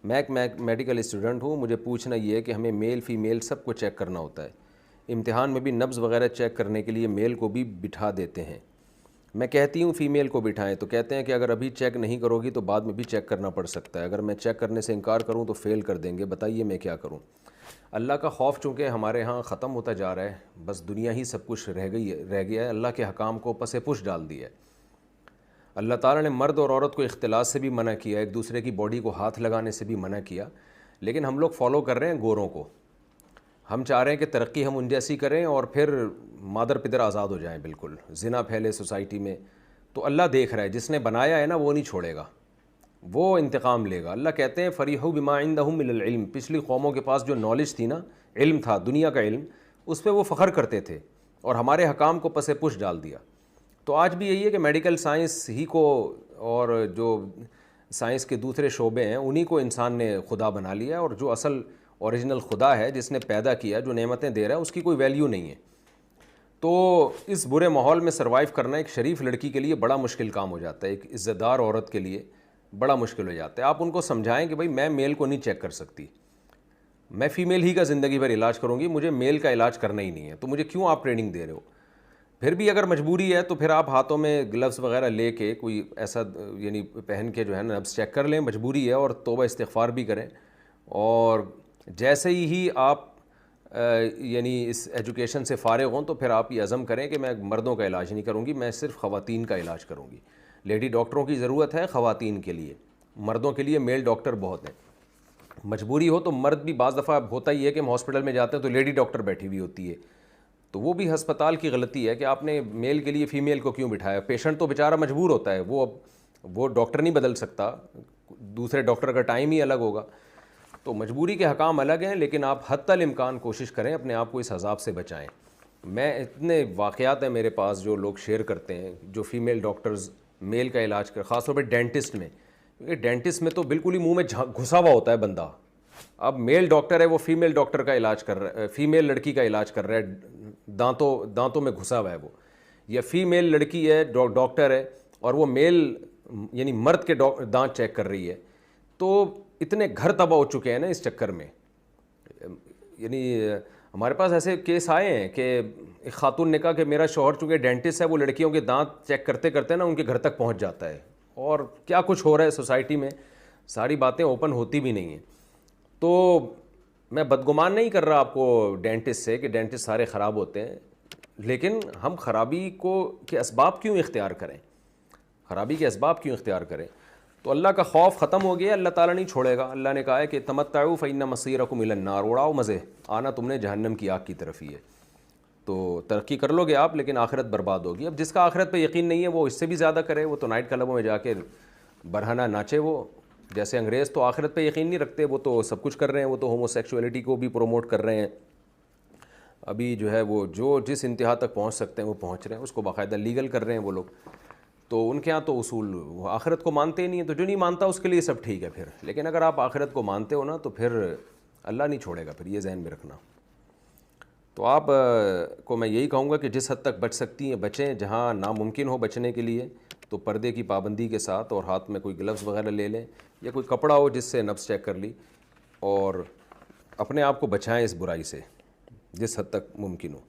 میں ایک medical student ہوں, مجھے پوچھنا یہ ہے کہ ہمیں میل فیمیل سب کو چیک کرنا ہوتا ہے, امتحان میں بھی نبض وغیرہ چیک کرنے کے لیے میل کو بھی بٹھا دیتے ہیں. میں کہتی ہوں فیمیل کو بٹھائیں تو کہتے ہیں کہ اگر ابھی چیک نہیں کرو گی تو بعد میں بھی چیک کرنا پڑ سکتا ہے, اگر میں چیک کرنے سے انکار کروں تو فیل کر دیں گے, بتائیے میں کیا کروں. اللہ کا خوف چونکہ ہمارے ہاں ختم ہوتا جا رہا ہے, بس دنیا ہی سب کچھ رہ گیا ہے, اللہ کے حکام کو پس پش ڈال دیا ہے. اللہ تعالیٰ نے مرد اور عورت کو اختلاط سے بھی منع کیا, ایک دوسرے کی باڈی کو ہاتھ لگانے سے بھی منع کیا, لیکن ہم لوگ فالو کر رہے ہیں گوروں کو. ہم چاہ رہے ہیں کہ ترقی ہم ان جیسی کریں اور پھر مادر پدر آزاد ہو جائیں, بالکل زنا پھیلے سوسائٹی میں. تو اللہ دیکھ رہا ہے, جس نے بنایا ہے نا وہ نہیں چھوڑے گا, وہ انتقام لے گا. اللہ کہتے ہیں فریحوا بما عندهم من العلم, پچھلی قوموں کے پاس جو نالج تھی نا, علم تھا دنیا کا علم, اس پہ وہ فخر کرتے تھے اور ہمارے حکام کو پس پش ڈال دیا. تو آج بھی یہی ہے کہ میڈیکل سائنس ہی کو اور جو سائنس کے دوسرے شعبے ہیں انہی کو انسان نے خدا بنا لیا, اور جو اصل اوریجنل خدا ہے جس نے پیدا کیا, جو نعمتیں دے رہا ہے, اس کی کوئی ویلیو نہیں ہے. تو اس برے ماحول میں سروائیو کرنا ایک شریف لڑکی کے لیے بڑا مشکل کام ہو جاتا ہے, ایک عزت دار عورت کے لیے بڑا مشکل ہو جاتا ہے. آپ ان کو سمجھائیں کہ بھائی میں میل کو نہیں چیک کر سکتی, میں فیمیل ہی کا زندگی بھر علاج کروں گی, مجھے میل کا علاج کرنا ہی نہیں ہے, تو مجھے کیوں آپ ٹریننگ دے رہے ہو. پھر بھی اگر مجبوری ہے تو پھر آپ ہاتھوں میں گلوز وغیرہ لے کے کوئی ایسا یعنی پہن کے جو ہے نا نبض چیک کر لیں, مجبوری ہے, اور توبہ استغفار بھی کریں. اور جیسے ہی آپ یعنی اس ایجوکیشن سے فارغ ہوں تو پھر آپ یہ عزم کریں کہ میں مردوں کا علاج نہیں کروں گی, میں صرف خواتین کا علاج کروں گی. لیڈی ڈاکٹروں کی ضرورت ہے خواتین کے لیے, مردوں کے لیے میل ڈاکٹر بہت ہیں. مجبوری ہو تو مرد بھی بعض دفعہ ہوتا ہی ہے کہ ہم ہاسپٹل میں جاتے ہیں تو لیڈی ڈاکٹر بیٹھی ہوئی ہوتی ہے, تو وہ بھی ہسپتال کی غلطی ہے کہ آپ نے میل کے لیے فیمیل کو کیوں بٹھایا. پیشنٹ تو بیچارہ مجبور ہوتا ہے, وہ ڈاکٹر نہیں بدل سکتا, دوسرے ڈاکٹر کا ٹائم ہی الگ ہوگا. تو مجبوری کے حکام الگ ہیں, لیکن آپ حتی الامکان کوشش کریں اپنے آپ کو اس عذاب سے بچائیں. میں اتنے واقعات ہیں میرے پاس جو لوگ شیئر کرتے ہیں, جو فیمیل ڈاکٹرز میل کا علاج خاص طور پہ ڈینٹسٹ میں, کیونکہ ڈینٹسٹ میں تو بالکل ہی منہ میں گھسا ہوا ہوتا ہے بندہ. اب میل ڈاکٹر ہے, وہ فیمیل ڈاکٹر کا علاج کر رہا ہے, فیمیل لڑکی کا علاج کر رہا ہے, دانتوں میں گھسا ہوا ہے وہ, یا فیمیل لڑکی ہے ڈاکٹر ہے اور وہ میل یعنی مرد کے دانت چیک کر رہی ہے. تو اتنے گھر تباہ ہو چکے ہیں نا اس چکر میں. یعنی ہمارے پاس ایسے کیس آئے ہیں کہ ایک خاتون نے کہا کہ میرا شوہر چونکہ ڈینٹسٹ ہے, وہ لڑکیوں کے دانت چیک کرتے کرتے نا ان کے گھر تک پہنچ جاتا ہے, اور کیا کچھ ہو رہا ہے سوسائٹی میں, ساری باتیں اوپن ہوتی بھی نہیں ہیں. تو میں بدگمان نہیں کر رہا آپ کو ڈینٹسٹ سے کہ ڈینٹسٹ سارے خراب ہوتے ہیں, لیکن ہم خرابی کے اسباب کیوں اختیار کریں, خرابی کے اسباب کیوں اختیار کریں. تو اللہ کا خوف ختم ہو گیا, اللہ تعالیٰ نہیں چھوڑے گا. اللہ نے کہا ہے کہ تمتعوا فإن مصیرکم الی النار, اڑاؤ مزے, آنا تم نے جہنم کی آگ کی طرف ہی ہے. تو ترقی کر لو گے آپ, لیکن آخرت برباد ہوگی. اب جس کا آخرت پہ یقین نہیں ہے وہ اس سے بھی زیادہ کرے, وہ تو نائٹ کلبوں میں جا کے برہنہ ناچے. وہ جیسے انگریز تو آخرت پہ یقین نہیں رکھتے, وہ تو سب کچھ کر رہے ہیں, وہ تو ہومو سیکشولیٹی کو بھی پروموٹ کر رہے ہیں. ابھی جو ہے وہ جو جس انتہا تک پہنچ سکتے ہیں وہ پہنچ رہے ہیں, اس کو باقاعدہ لیگل کر رہے ہیں وہ لوگ. تو ان کے ہاں تو اصول وہ آخرت کو مانتے ہی نہیں ہیں, تو جو نہیں مانتا اس کے لیے سب ٹھیک ہے پھر. لیکن اگر آپ آخرت کو مانتے ہو نا تو پھر اللہ نہیں چھوڑے گا, پھر یہ ذہن میں رکھنا. تو آپ کو میں یہی کہوں گا کہ جس حد تک بچ سکتی ہیں بچیں, جہاں ناممکن ہو بچنے کے لیے تو پردے کی پابندی کے ساتھ, اور ہاتھ میں کوئی گلوز وغیرہ لے لیں یا کوئی کپڑا ہو جس سے نبض چیک کر لی, اور اپنے آپ کو بچائیں اس برائی سے جس حد تک ممکن ہو.